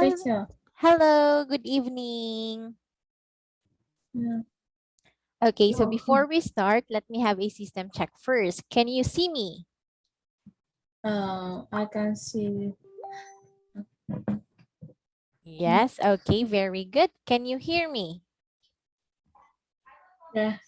teacher. Hello, good evening. Yeah. Okay, so before we start, let me have a system check first. Can you see me? I can see. Yes, okay, very good. Can you hear me? Yeah.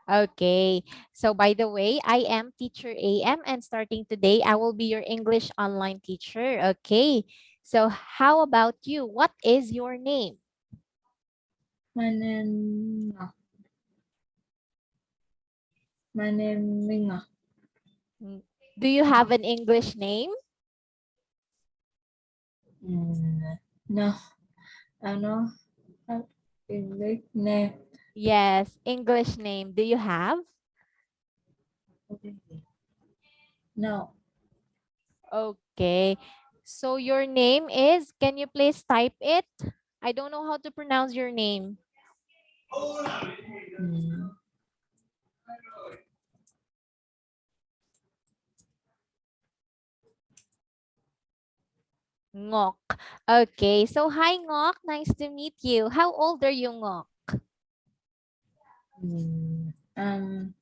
Okay, so by the way, I am teacher AM and starting today, I will be your English online teacher. Okay, so how about you? What is your name? My name. My name Minh. Mm, do you have an English name? No, I know English name. Yes, English name. Do you have? No. Okay. So your name is, can you please type it? I don't know how to pronounce your name. Mm. Ngok. Okay. So hi Ngok. Nice to meet you. How old are you, Ngok? Um.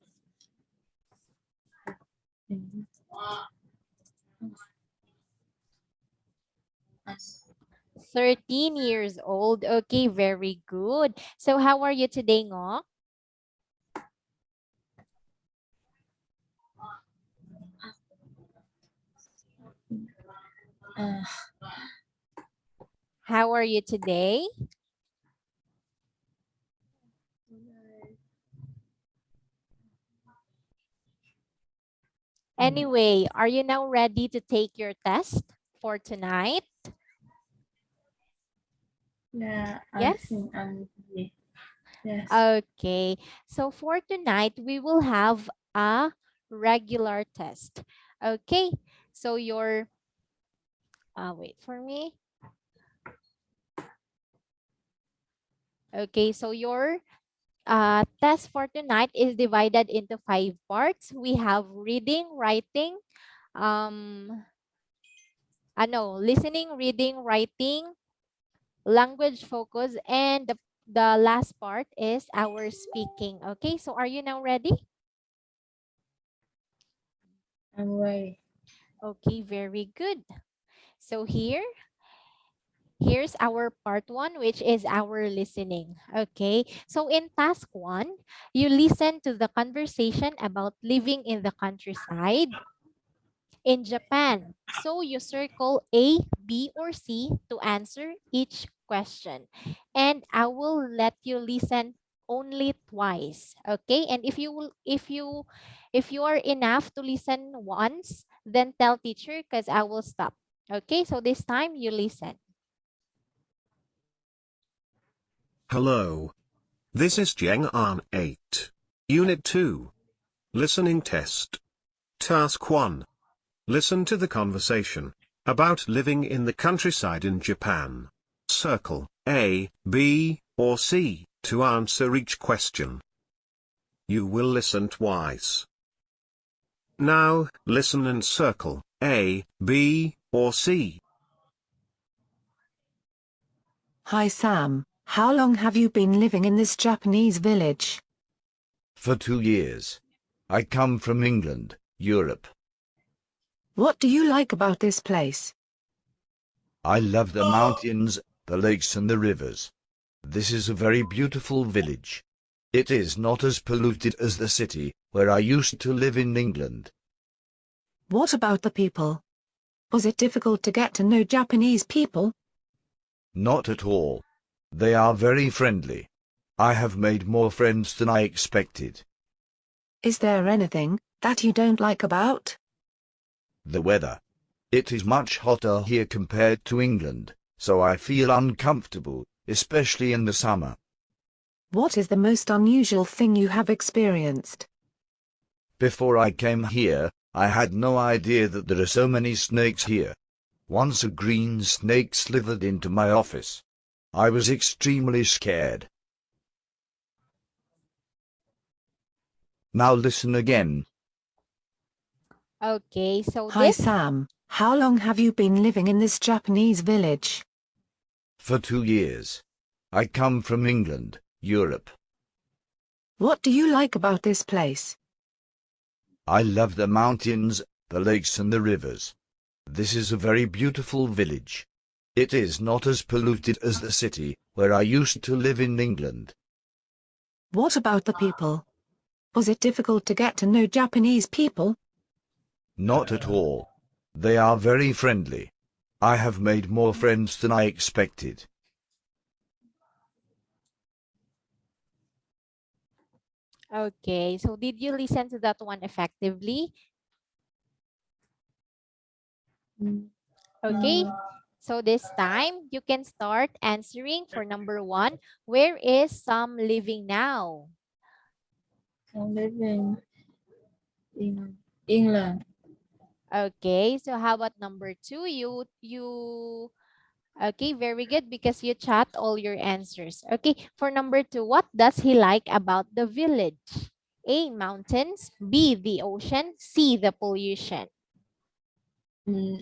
13 years old. Okay, very good. So how are you today, Ngok? Uh, How are you today? Anyway, are you now ready to take your test for tonight? yeah. I Yes? think I'm ready. Yes. Okay. So for tonight, we will have a regular test. Okay. So your, wait for me. Okay. So your test for tonight is divided into 5 parts. We have reading, writing, listening, reading, writing, language focus, and the last part is our speaking. Okay. So are you now ready? I'm ready. Okay. Very good. So here's our part 1, which is our listening. Okay. So in task 1, you listen to the conversation about living in the countryside in Japan. So you circle A, B, or C to answer each question. And I will let you listen only twice. Okay? And if you are enough to listen once, then tell teacher because I will stop. Okay? So this time you listen. Hello. This is Jeng An 8. Unit 2. Listening test. Task 1. Listen to the conversation about living in the countryside in Japan. Circle A, B, or C to answer each question. You will listen twice. Now, listen and circle A, B, or C. Hi Sam, how long have you been living in this Japanese village? For 2 years. I come from England, Europe. What do you like about this place? I love the mountains, the lakes and the rivers. This is a very beautiful village. It is not as polluted as the city, where I used to live in England. What about the people? Was it difficult to get to know Japanese people? Not at all. They are very friendly. I have made more friends than I expected. Is there anything that you don't like about? The weather. It is much hotter here compared to England, so I feel uncomfortable, especially in the summer. What is the most unusual thing you have experienced? Before I came here, I had no idea that there are so many snakes here. Once a green snake slithered into my office. I was extremely scared. Now listen again. Okay, so Hi this Sam, how long have you been living in this Japanese village? For 2 years. I come from England, Europe. What do you like about this place? I love the mountains, the lakes and the rivers. This is a very beautiful village. It is not as polluted as the city where I used to live in England. What about the people? Was it difficult to get to know Japanese people? Not at all. They are very friendly. I have made more friends than I expected. Okay, so did you listen to that one effectively? Mm, Okay, so this time you can start answering for number 1. Where is Sam living now? I'm living in England. Okay, so how about number 2? Okay, very good because you chat all your answers. Okay, for number 2, what does he like about the village? A, mountains, B, the ocean, C, the pollution. The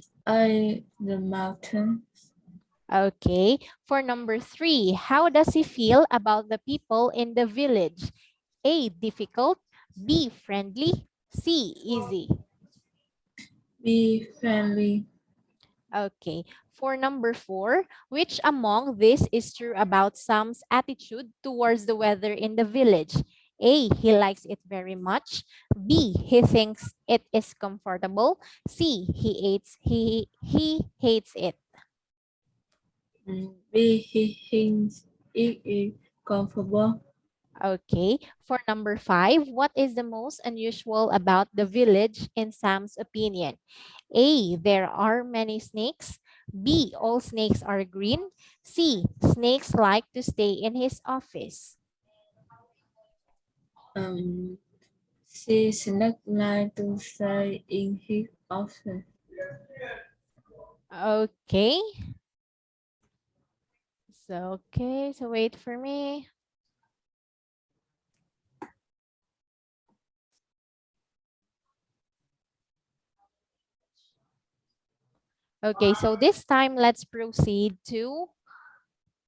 mountain. Okay, for number 3, how does he feel about the people in the village? A, difficult, B, friendly, C, easy. Be friendly. Okay, for number 4, which among this is true about Sam's attitude towards the weather in the village? A, he likes it very much. B, he thinks it is comfortable. C, he hates it. Be he thinks it is comfortable. Okay, for number 5, what is the most unusual about the village in Sam's opinion? A, there are many snakes. B, all snakes are green. C, snakes like to stay in his office. She select line to say in his office. Okay. So wait for me. Okay, so this time let's proceed to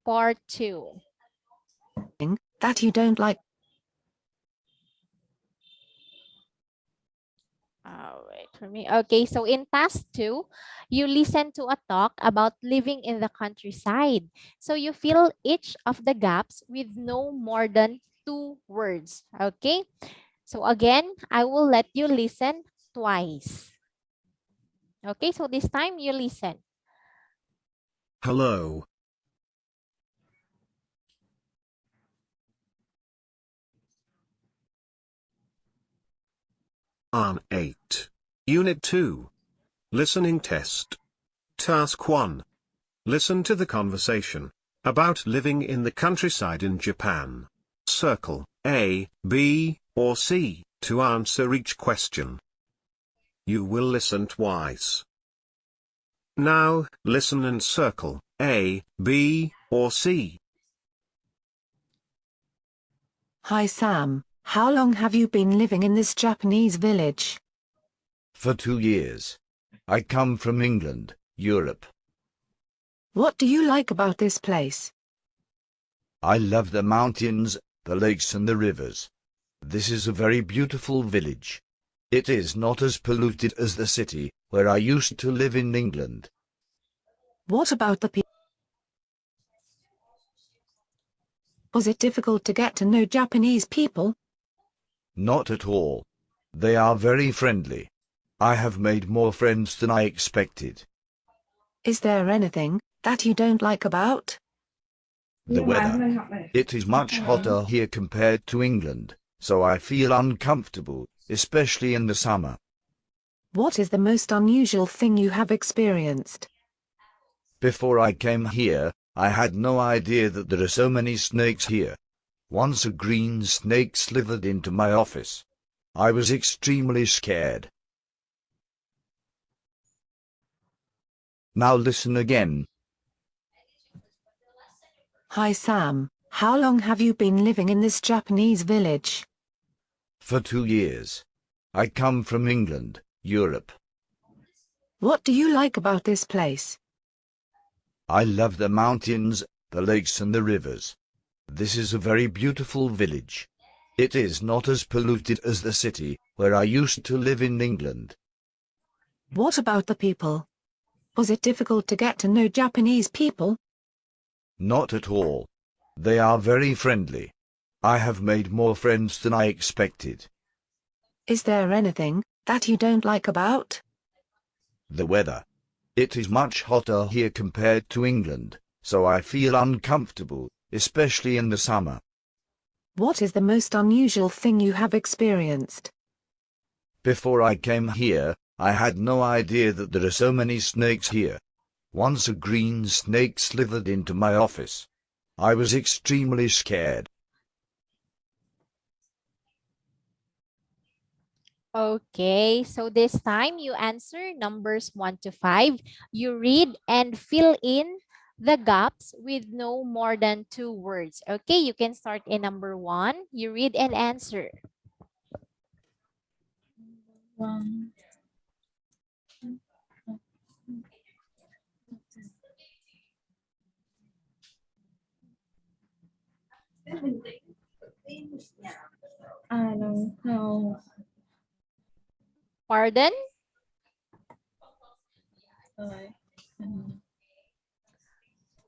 part 2. That you don't like. Wait for me. Okay, so in task 2, you listen to a talk about living in the countryside. So you fill each of the gaps with no more than 2 words. Okay, so again, I will let you listen twice. Okay, so this time you listen. Hello. Arm 8. Unit 2. Listening test. Task 1. Listen to the conversation about living in the countryside in Japan. Circle A, B, or C to answer each question. You will listen twice. Now, listen and circle A, B, or C. Hi Sam, how long have you been living in this Japanese village? For 2 years. I come from England, Europe. What do you like about this place? I love the mountains, the lakes and the rivers. This is a very beautiful village. It is not as polluted as the city where I used to live in England. What about the people? Was it difficult to get to know Japanese people? Not at all. They are very friendly. I have made more friends than I expected. Is there anything that you don't like about? The weather. It is much hotter here compared to England, so I feel uncomfortable, especially in the summer. What is the most unusual thing you have experienced? Before I came here, I had no idea that there are so many snakes here. Once a green snake slithered into my office. I was extremely scared. Now listen again. Hi Sam, how long have you been living in this Japanese village? For 2 years. I come from England, Europe. What do you like about this place? I love the mountains, the lakes and the rivers. This is a very beautiful village. It is not as polluted as the city where I used to live in England. What about the people? Was it difficult to get to know Japanese people? Not at all. They are very friendly. I have made more friends than I expected. Is there anything that you don't like about? The weather. It is much hotter here compared to England, so I feel uncomfortable, especially in the summer. What is the most unusual thing you have experienced? Before I came here, I had no idea that there are so many snakes here. Once a green snake slithered into my office. I was extremely scared. Okay, so this time you answer numbers 1 to 5. You read and fill in the gaps with no more than 2 words. Okay, you can start in number 1. You read and answer. One. I don't know. Pardon?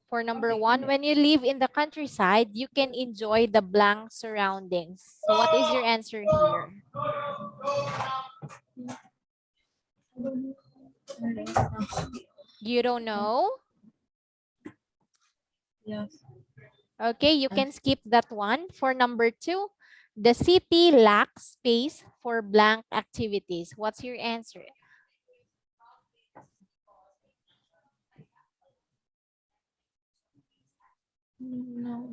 For number 1, when you live in the countryside, you can enjoy the blank surroundings. So what is your answer here? You don't know? Yes. Okay, you can skip that one. For number 2, the city lacks space for blank activities. What's your answer? No,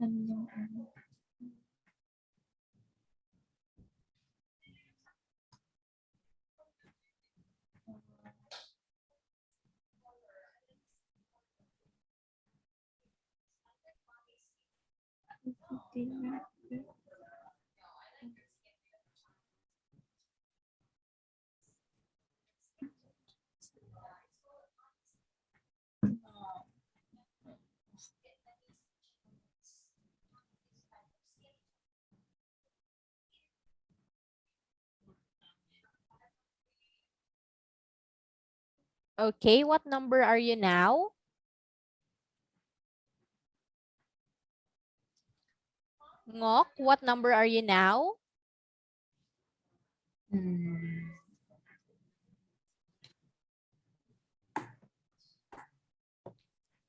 no. Okay, what number are you now? Ngok, what number are you now?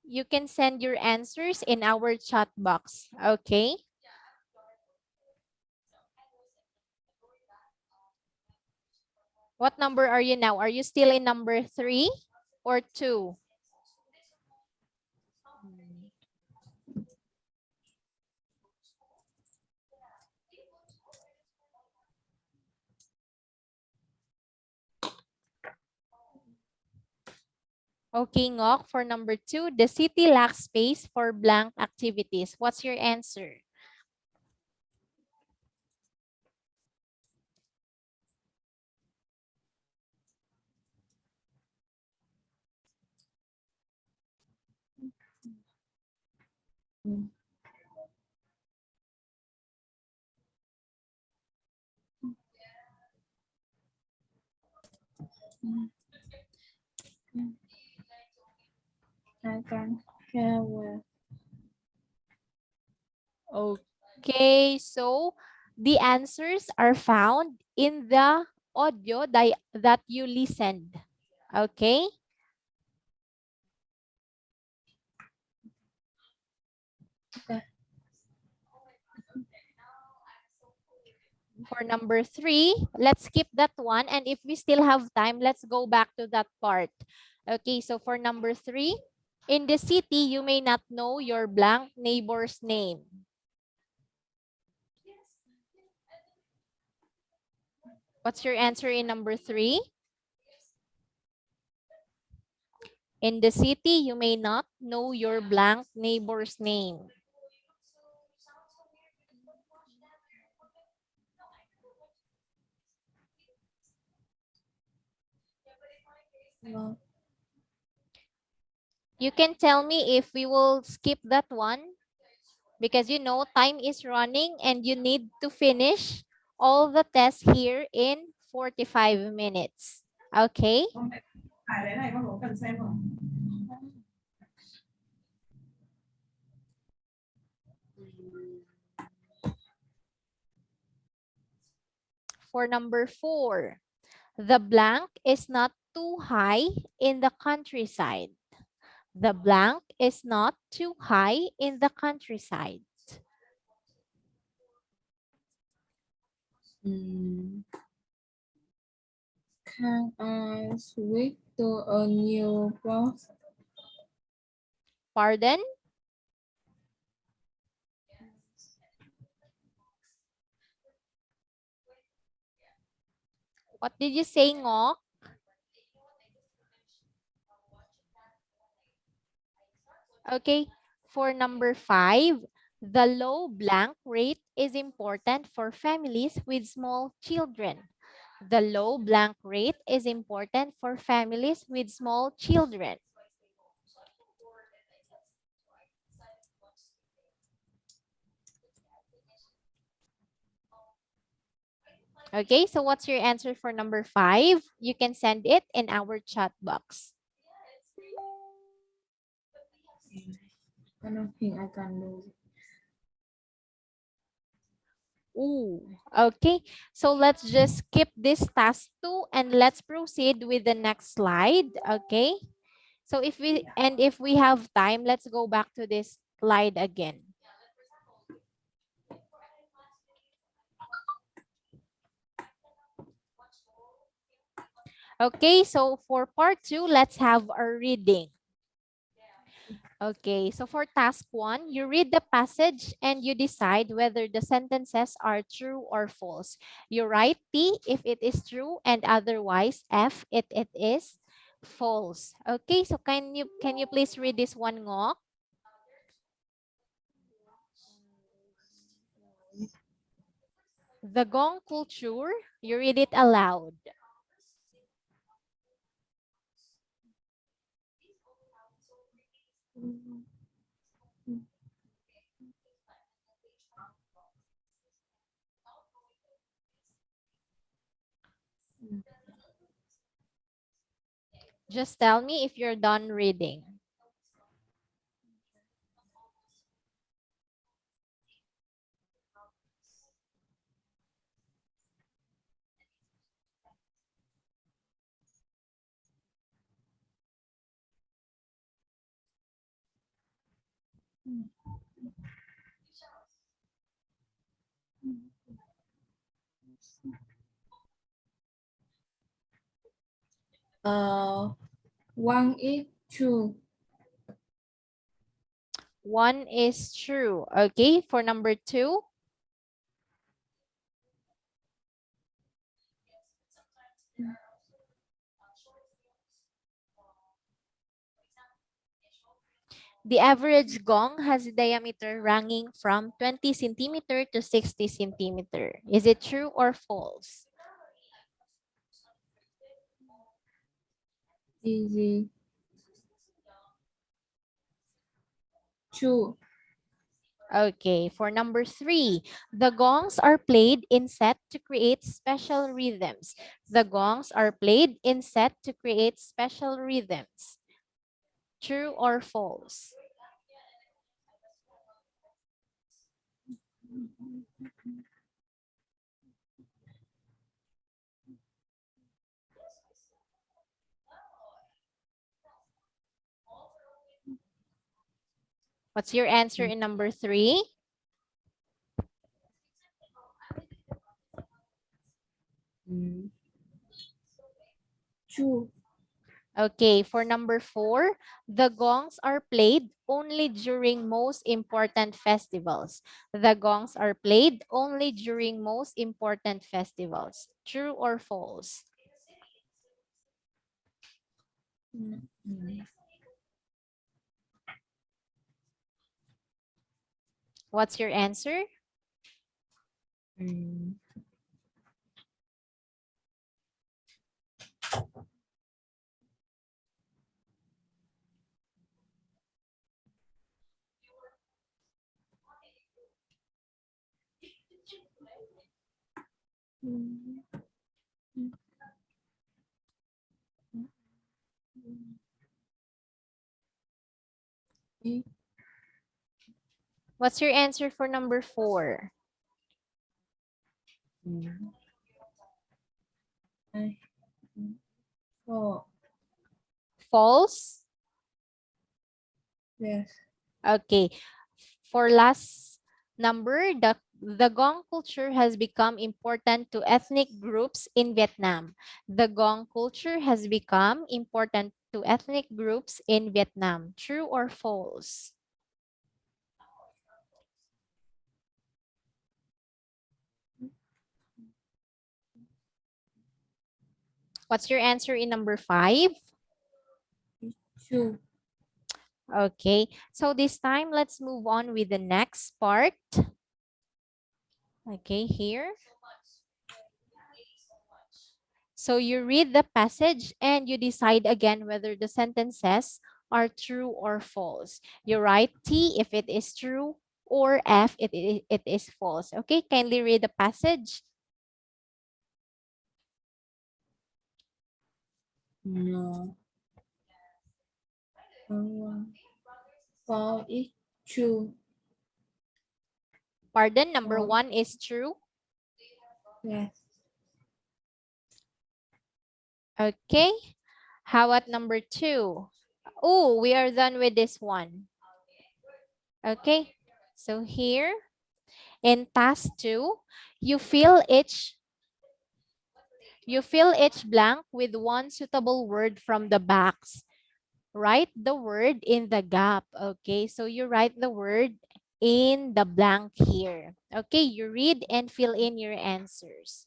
You can send your answers in our chat box. Okay. What number are you now? Are you still in number 3 or 2? Okay, Ngok, for number 2, the city lacks space for blank activities. What's your answer? I can care well. Okay, so the answers are found in the audio that you listened. Okay? Okay. For number 3, let's skip that one. And if we still have time, let's go back to that part. Okay, so for number 3, in the city, you may not know your blank neighbor's name. What's your answer in number 3? In the city, you may not know your blank neighbor's name. No. You can tell me if we will skip that one because you know time is running and you need to finish all the tests here in 45 minutes. Okay? For number 4, the blank is not too high in the countryside. The blank is not too high in the countryside. Can I switch to a new box? Pardon? What did you say, Ngok? Okay, for number 5, the low blank rate is important for families with small children. The low blank rate is important for families with small children. Okay, so what's your answer for number 5? You can send it in our chat box. I don't think I can do it. Ooh, okay. So let's just skip this task 2 and let's proceed with the next slide. Okay. So if we have time, let's go back to this slide again. Okay, so for part 2, let's have a reading. Okay, so for task 1, you read the passage and you decide whether the sentences are true or false. You write T if it is true and otherwise F if it is false. Okay, so can you please read this one, Ngok? The Gong culture, you read it aloud. Just tell me if you're done reading. One is true. One is true. Okay, for number 2. The average gong has a diameter ranging from 20 centimeter to 60 centimeter. Is it true or false? Easy. True. Okay, for number 3, the gongs are played in set to create special rhythms. The gongs are played in set to create special rhythms. True or false? What's your answer in number 3? True. Okay, for number 4, the gongs are played only during most important festivals. The gongs are played only during most important festivals. True or false? What's your answer? What's your answer for number 4? Four. False? Yes. Okay. For last number, the Gong culture has become important to ethnic groups in Vietnam. The Gong culture has become important to ethnic groups in Vietnam. True or false? What's your answer in number 5? True. Okay, so this time let's move on with the next part. Okay, here. So you read the passage and you decide again whether the sentences are true or false. You write T if it is true or F if it is false. Okay, kindly read the passage. No. Four is true. Pardon, number False. 1 is true. Yes. Okay, how about number 2? Oh, we are done with this one. Okay, so here in task 2, you fill each blank with one suitable word from the box. Write the word in the gap. Okay, so you write the word in the blank here. Okay, you read and fill in your answers.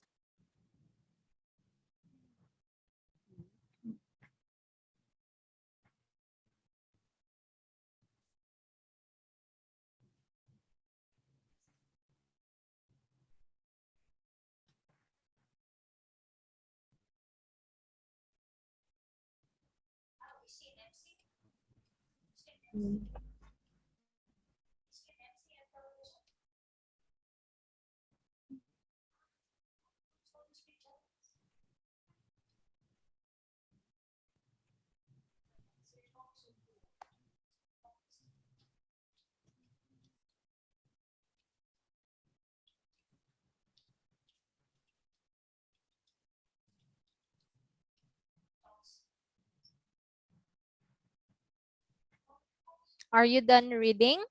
Are you done reading?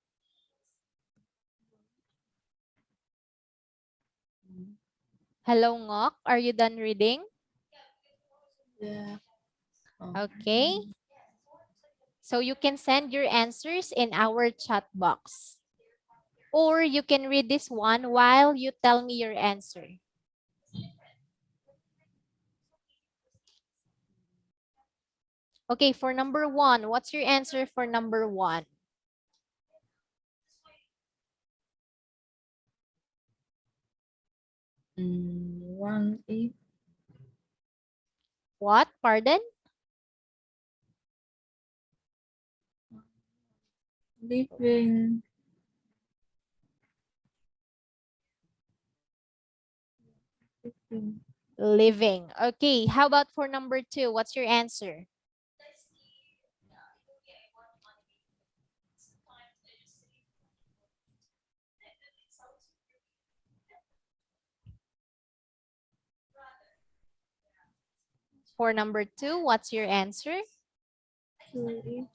Hello, Ngok. Are you done reading? Yeah. Okay. So you can send your answers in our chat box. Or you can read this one while you tell me your answer. Okay, for number 1, what's your answer for number 1? One is What? Pardon? living. Living. Okay, how about for number 2? What's your answer? For number 2, what's your answer? Two is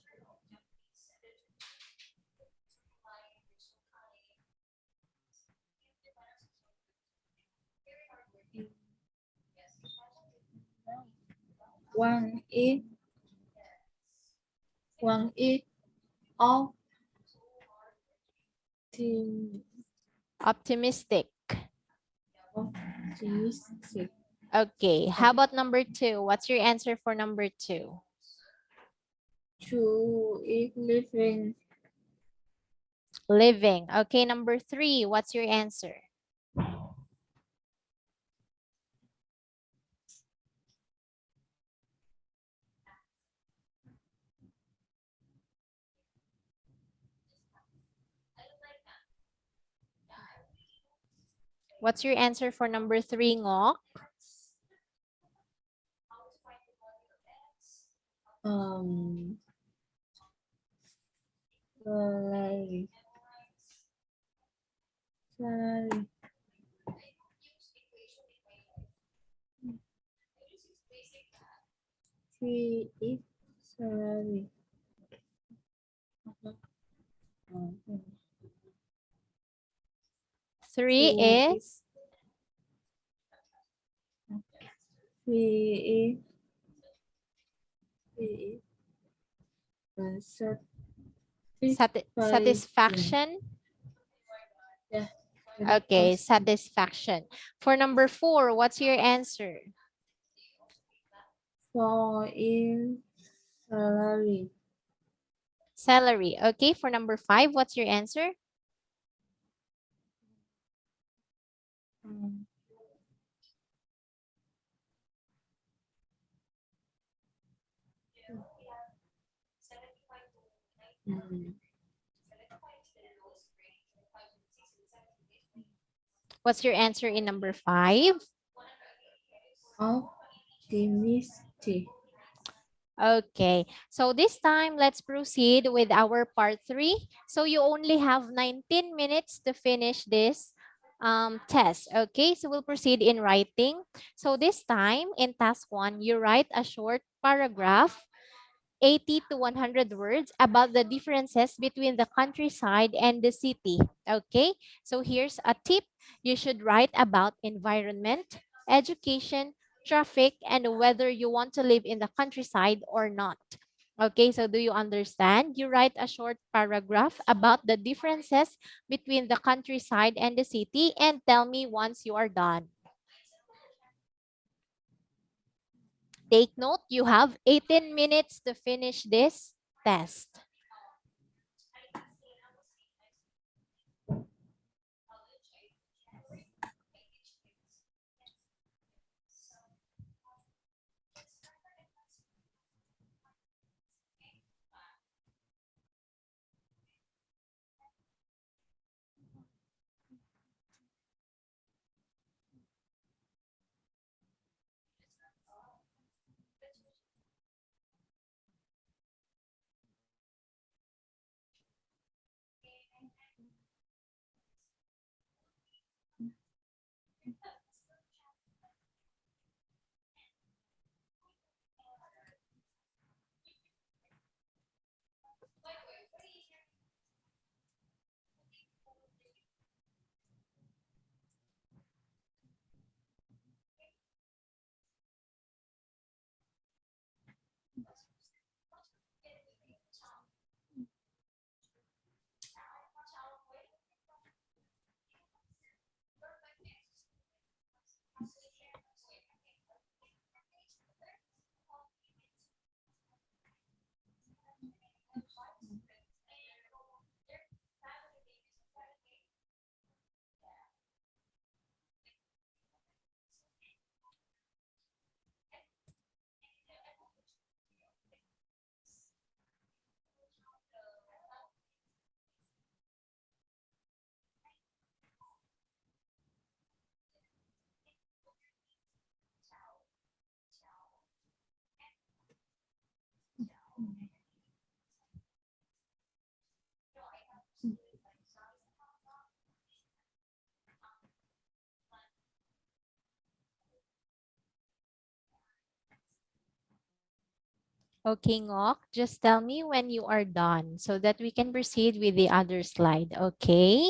one is one is of team Optimistic. optimistic. Okay, how about number 2? What's your answer for number 2? Two is living. Living. Okay, number 3, what's your answer? What's your answer for number 3, Ngok? Salary. Salary. 3 is salary. Three is 3 is satisfaction. Yeah. Okay, satisfaction. For number 4, what's your answer? 4 is salary. Salary. Okay, for number 5, what's your answer? Um, mm, What's your answer in number 5? Optimistic. Okay, so this time let's proceed with our part 3. So you only have 19 minutes to finish this test. Okay, so we'll proceed in writing. So this time in task 1, you write a short paragraph, 80 to 100 words, about the differences between the countryside and the city. Okay, so here's a tip. You should write about environment, education, traffic, and whether you want to live in the countryside or not. Okay, so do you understand? You write a short paragraph about the differences between the countryside and the city and tell me once you are done. Take note, you have 18 minutes to finish this test. Okay, Ngok, just tell me when you are done so that we can proceed with the other slide, okay?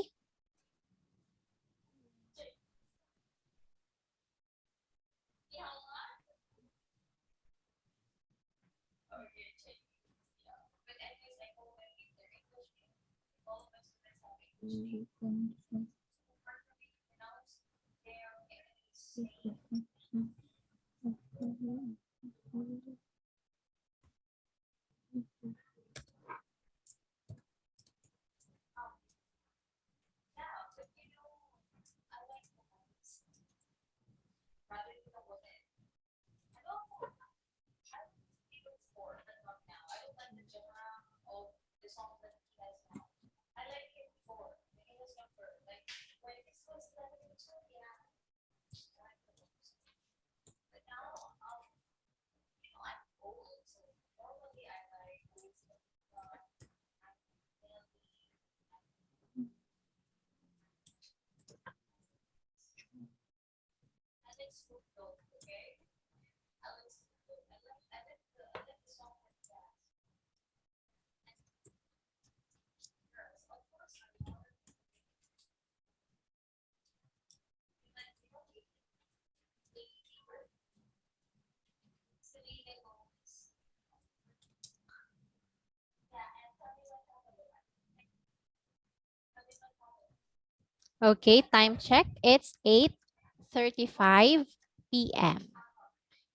Okay, time check. It's 8:35 p.m.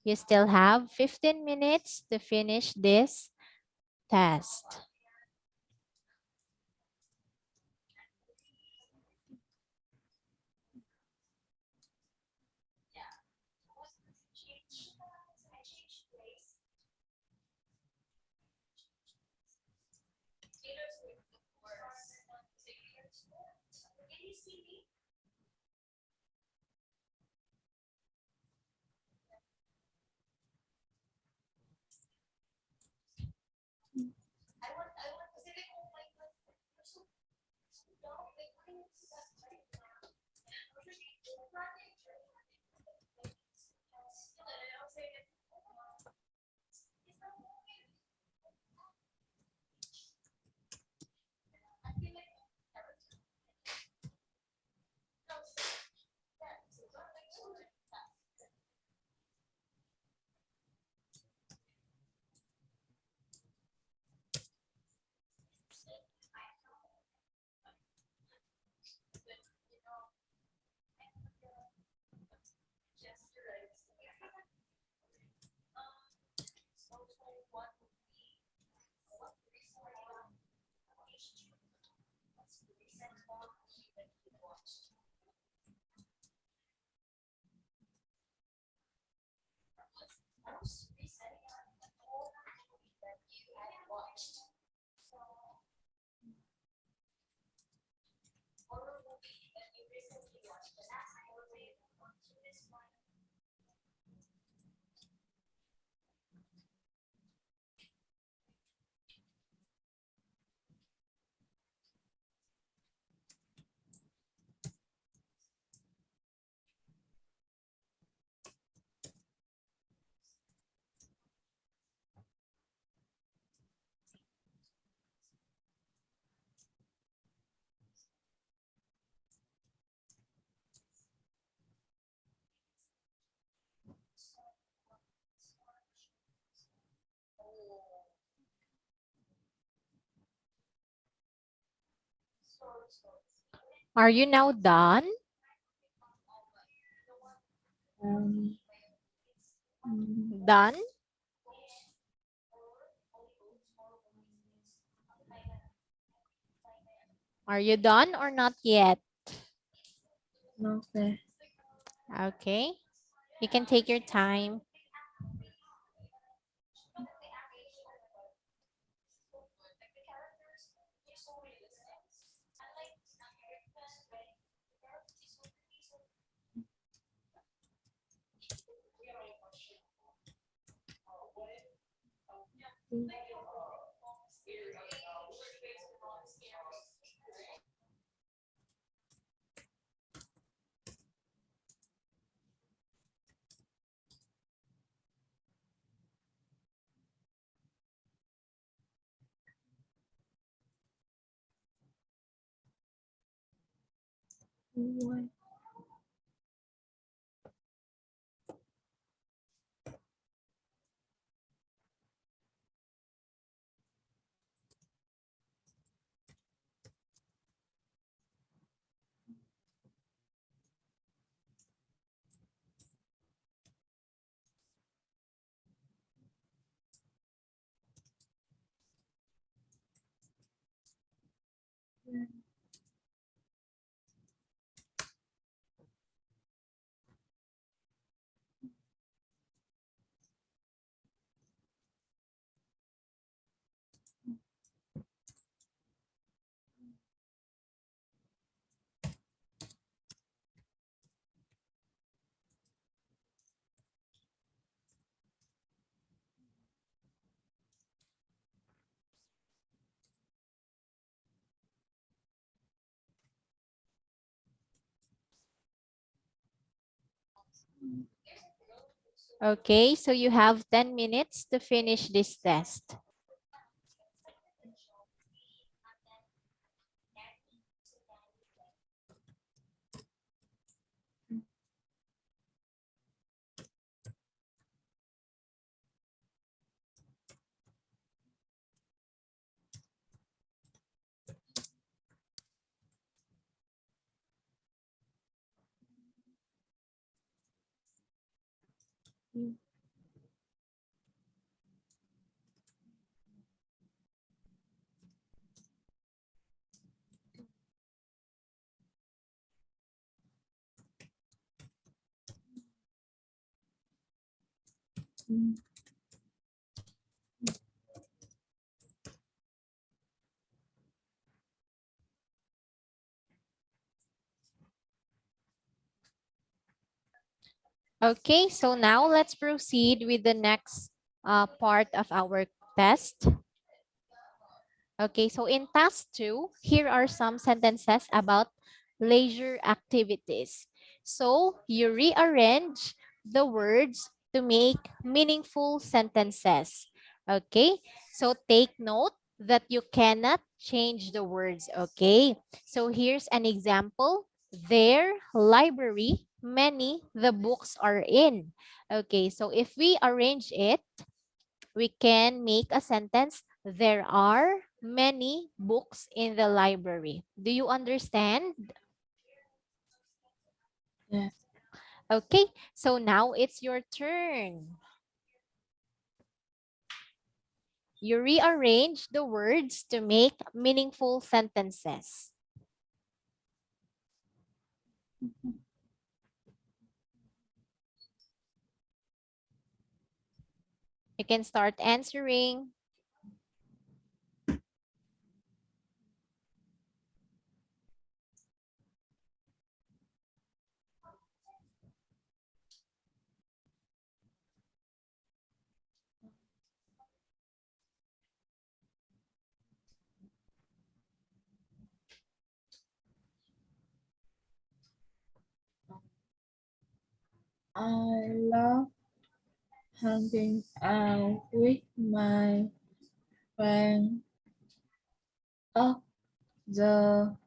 You still have 15 minutes to finish this test. Are you now done? Um, Done? Are you done or not yet? okay. Okay. You can take your time. What? Okay, so you have 10 minutes to finish this test. Okay, so now let's proceed with the next part of our test. Okay, so in task 2, here are some sentences about leisure activities. So you rearrange the words to make meaningful sentences. Okay, so take note that you cannot change the words. Okay, so here's an example. Their library, many the books are in. Okay, so if we arrange it, we can make a sentence. There are many books in the library. Do you understand? Yes. Okay, so now it's your turn. You rearrange the words to make meaningful sentences. You can start answering. I love hanging out with my friends on the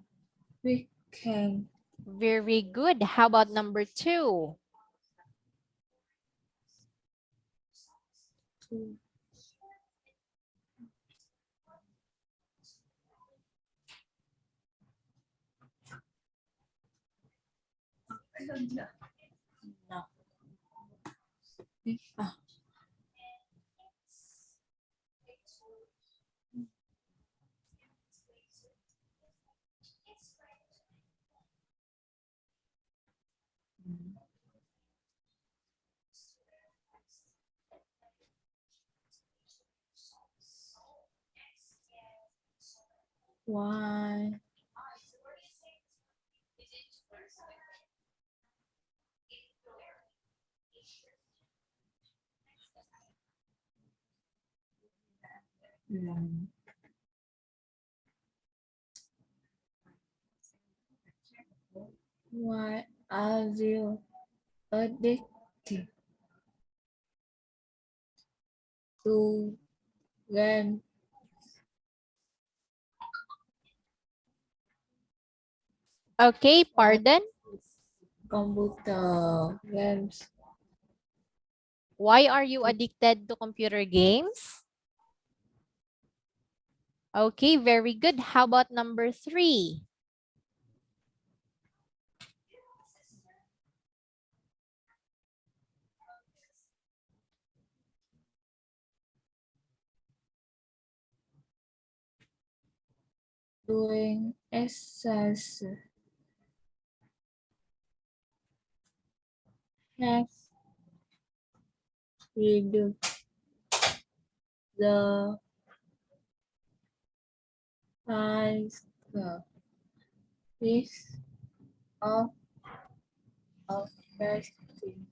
weekend. Very good. How about number 2? No. Ah, why? Mm. Why are you addicted to game Okay, pardon. computer games? Why are you addicted to computer games? Okay, very good. How about number 3? Doing exercise has reduced the risk of obesity.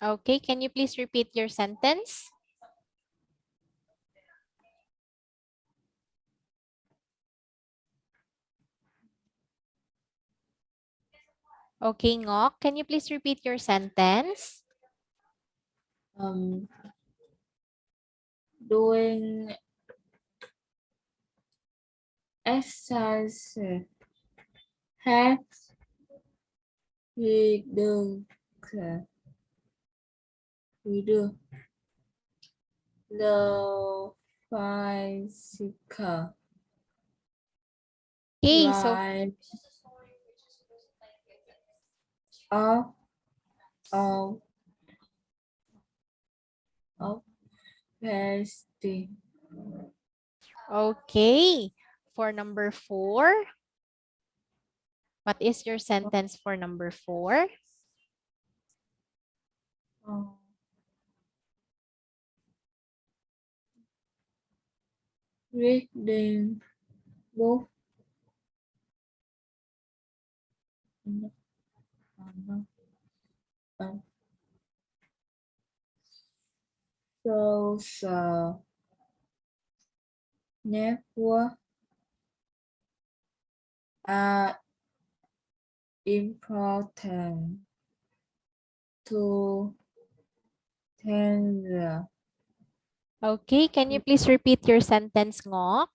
Okay, can you please repeat your sentence? Okay, Ngok, can you please repeat your sentence? Doing exercise helps reduce reduce the physical Okay, so life of of of fasting. okay. For number 4, what is your sentence for number 4? Oh, reading book and social network are important to tender. Okay, can you please repeat your sentence, Ngok?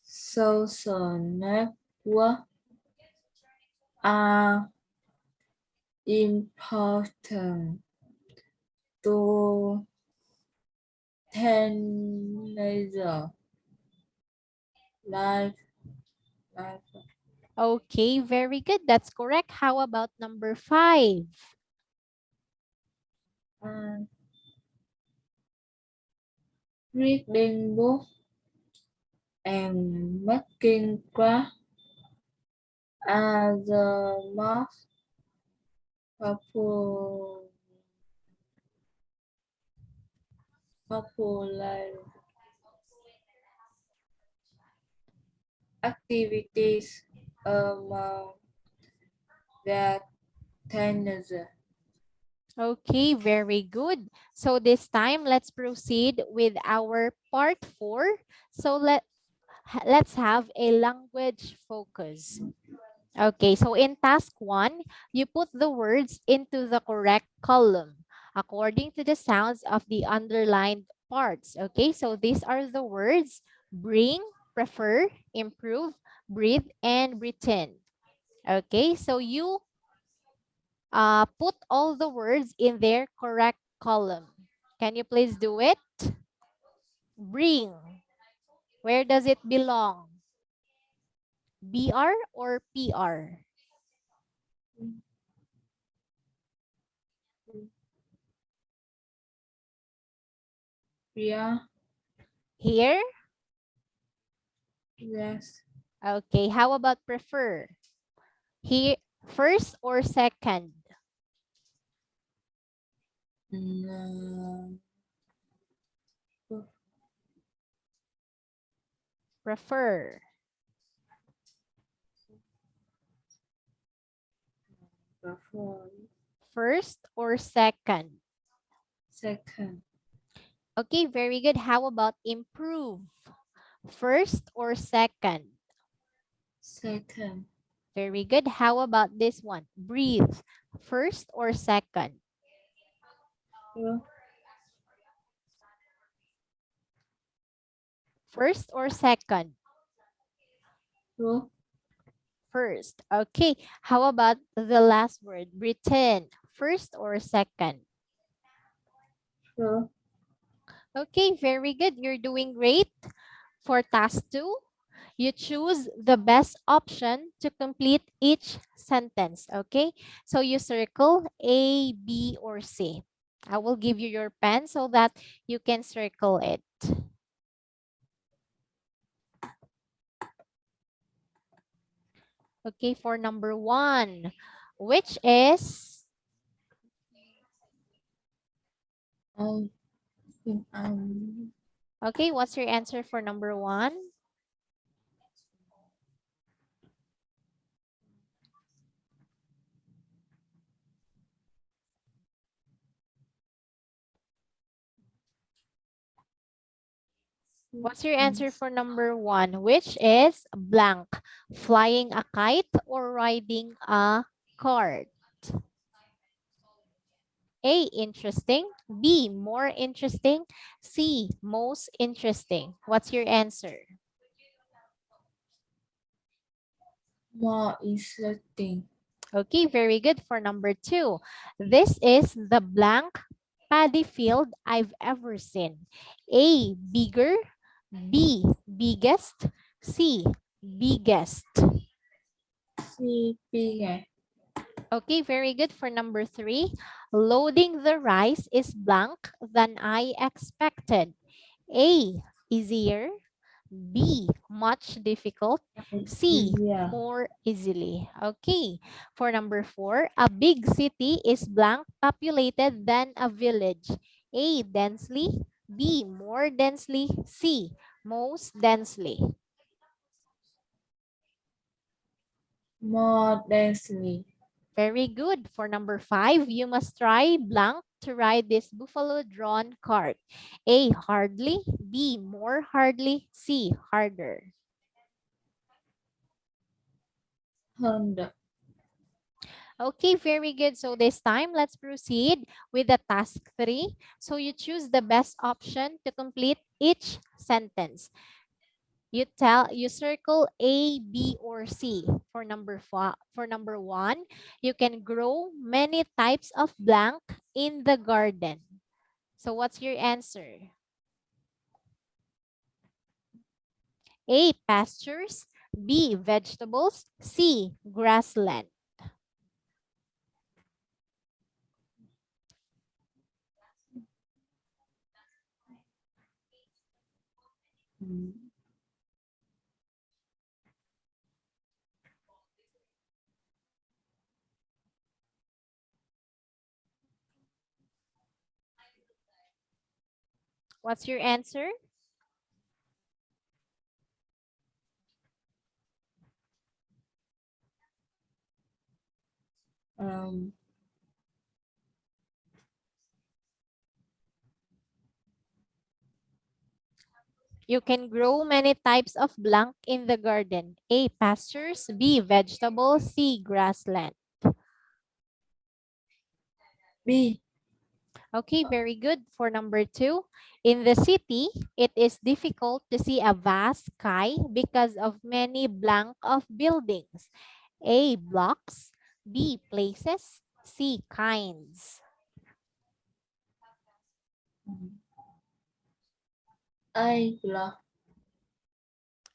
Social network are important to teenager life. life. Okay, very good. That's correct. How about number 5? And reading book and making craft are the most popular popular activities among the teenagers. Okay, very good. So this time, let's proceed with our part 4. So let's have a language focus. Okay, so in task 1, you put the words into the correct column according to the sounds of the underlined parts. Okay, so these are the words: bring, prefer, improve, breathe, and pretend. Okay, so you put all the words in their correct column. Can you please do it? Bring. Where does it belong? BR or PR? Yeah, Here? yes. Okay, how about prefer? Here, first or second? Mm, Prefer. before First or second? second, Okay, very good. How about improve? First or second? second, Very good. How about this one? Breathe. First or second? first, First or second? first, First. Okay. How about the last word? Pretend. First or second? first, Okay, very good. You're doing great. For task 2, you choose the best option to complete each sentence. Okay, so you circle A, B, or C. I will give you your pen so that you can circle it. Okay, for number 1, which is, I think I'm okay, what's your answer for number 1? What's your answer for number 1, which is blank? Flying a kite or riding a cart? A, interesting. B, more interesting. C, most interesting. What's your answer? More interesting. Okay, very good for number 2. This is the blank paddy field I've ever seen. A, bigger. B, biggest. C, biggest. C, bigger. Okay, very good for number 3. Loading the rice is blank than I expected. A, easier. B, much difficult. C, Easier. more easily. Okay. For number 4, a big city is blank populated than a village. A, densely. B, more densely. C, most densely. More densely. Very good. For number 5, you must try blank to ride this buffalo drawn cart. A, hardly. B, more hardly. C, harder. Hundred. Okay, very good. So this time, let's proceed with the task 3. So you choose the best option to complete each sentence. You circle A, B, or C. For number 1, you can grow many types of blank in the garden. So what's your answer? A, pastures. B, vegetables. C, grassland. Mm. What's your answer? Um. You can grow many types of blank in the garden. A, pastures. B, vegetables. C, grassland. B. Okay, very good. For number 2, in the city, it is difficult to see a vast sky because of many blank of buildings. A, blocks. B, places. C, kinds. I block.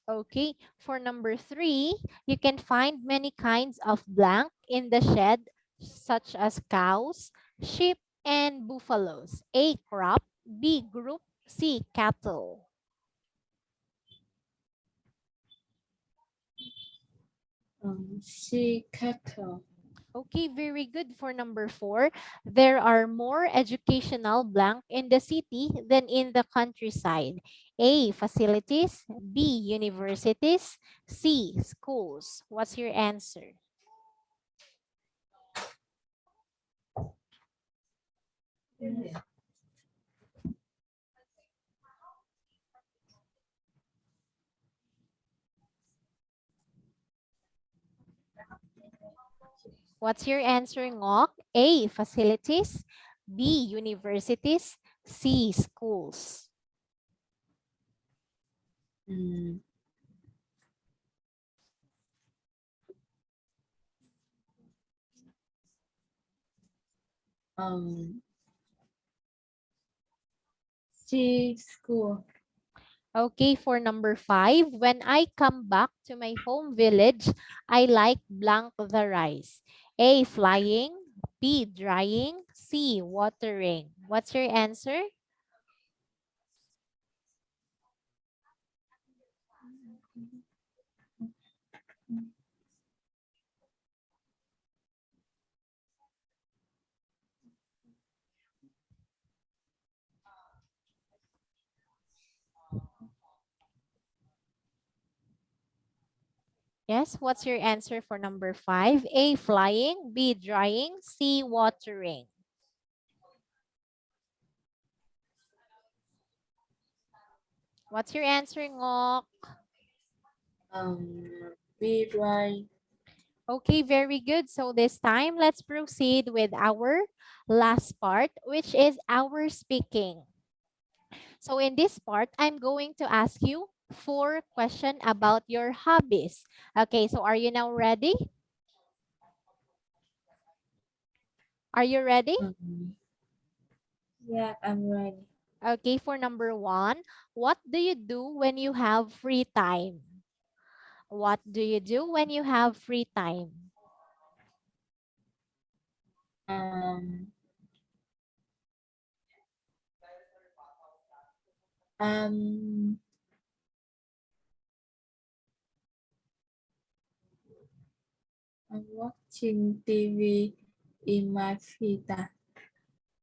Okay, for number 3, you can find many kinds of blank in the shed, such as cows, sheep, and buffaloes. A, crop. B, group. C, cattle. C, cattle. Okay, very good. For number 4, there are more educational blank in the city than in the countryside. A, facilities. B, universities. C, schools. What's your answer? What's your answer, Ngok? A, facilities. B, universities. C, schools. Mm. Um. C, school. Okay, for number 5, when I come back to my home village, I like blank the rice. A, flying. B, drying. C, watering. What's your answer? Yes, what's your answer for number 5? A, flying. B, drying. C, watering. What's your answer, Ngok? Be right. Okay, very good. So this time, let's proceed with our last part, which is our speaking. So in this part, I'm going to ask you 4 questions about your hobbies. Okay, so are you now ready? Are you ready? Yeah, I'm ready. Okay, for number 1, what do you do when you have free time? What do you do when you have free time? Um, um, I'm watching TV in my free time.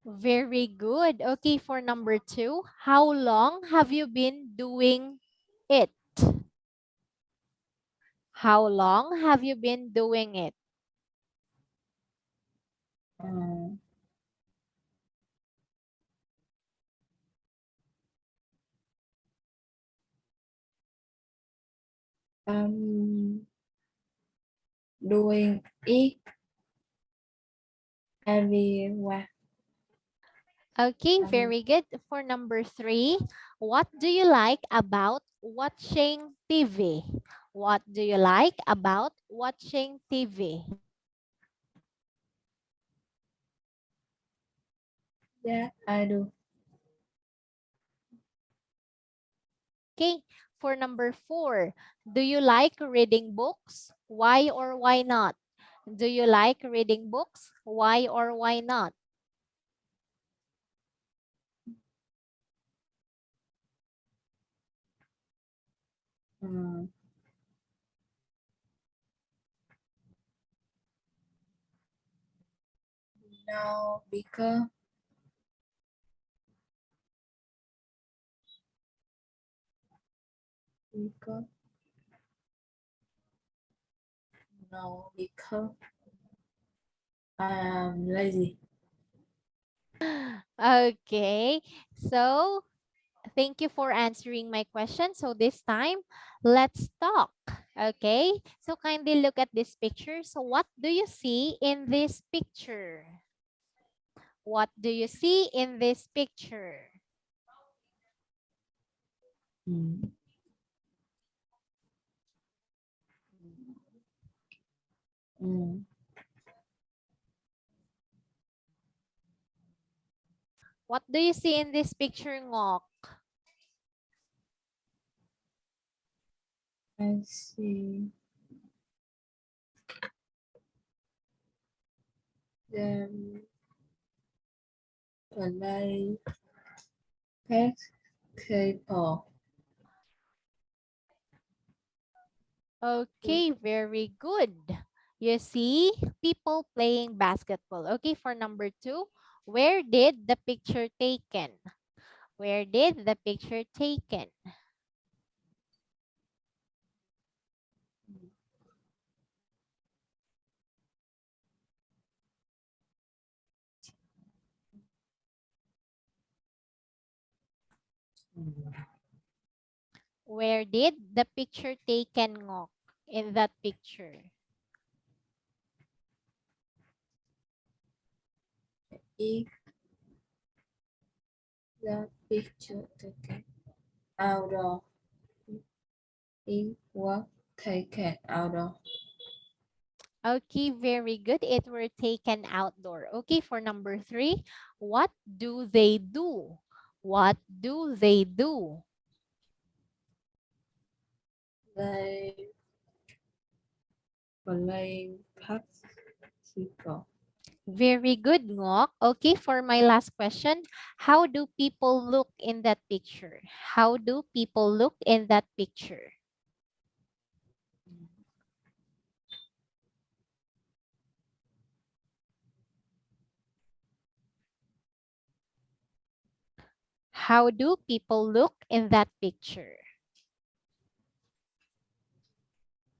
Very good. Okay, for number 2, how long have you been doing it? How long have you been doing it? Um, I'm doing it everywhere. Okay, very good. For number 3, what do you like about watching TV? What do you like about watching TV? Yeah, I do. Okay, for number 4, do you like reading books? Why or why not? Do you like reading books? Why or why not? Um, no, because because I'm lazy. Okay, so thank you for answering my question. So this time, let's talk. Okay, so kindly look at this picture. So what do you see in this picture? What do you see in this picture? Mm. Mm. What do you see in this picture, Ngok? I see them play basketball. Okay, very good. You see people playing basketball. Okay, for number 2, where did the picture taken? Where did the picture taken? Where did the picture taken, Ngok, in that picture? If the picture taken outdoor, it was taken outdoor. Okay, very good. It were taken outdoor. Okay, for number 3, what do they do? What do they do? They play basketball. Very good, Ngok. Okay, for my last question, how do people look in that picture? How do people look in that picture? How do people look in that picture?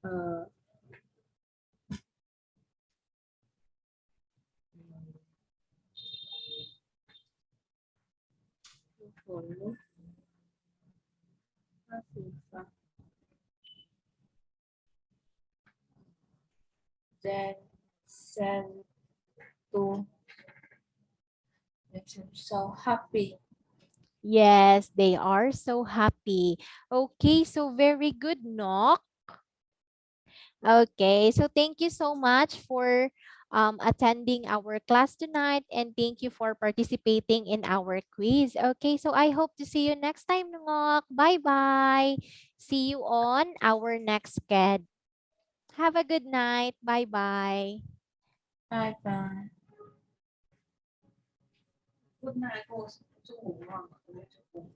Uh, people look Then send to so happy. Yes, they are so happy. Okay, so very good, Nok. Okay, so thank you so much for attending our class tonight, and thank you for participating in our quiz. Okay, so I hope to see you next time, Nok. Bye-bye. See you on our next sked. Have a good night. Bye-bye. Bye bye. Good night, 我是我忘了，我是我。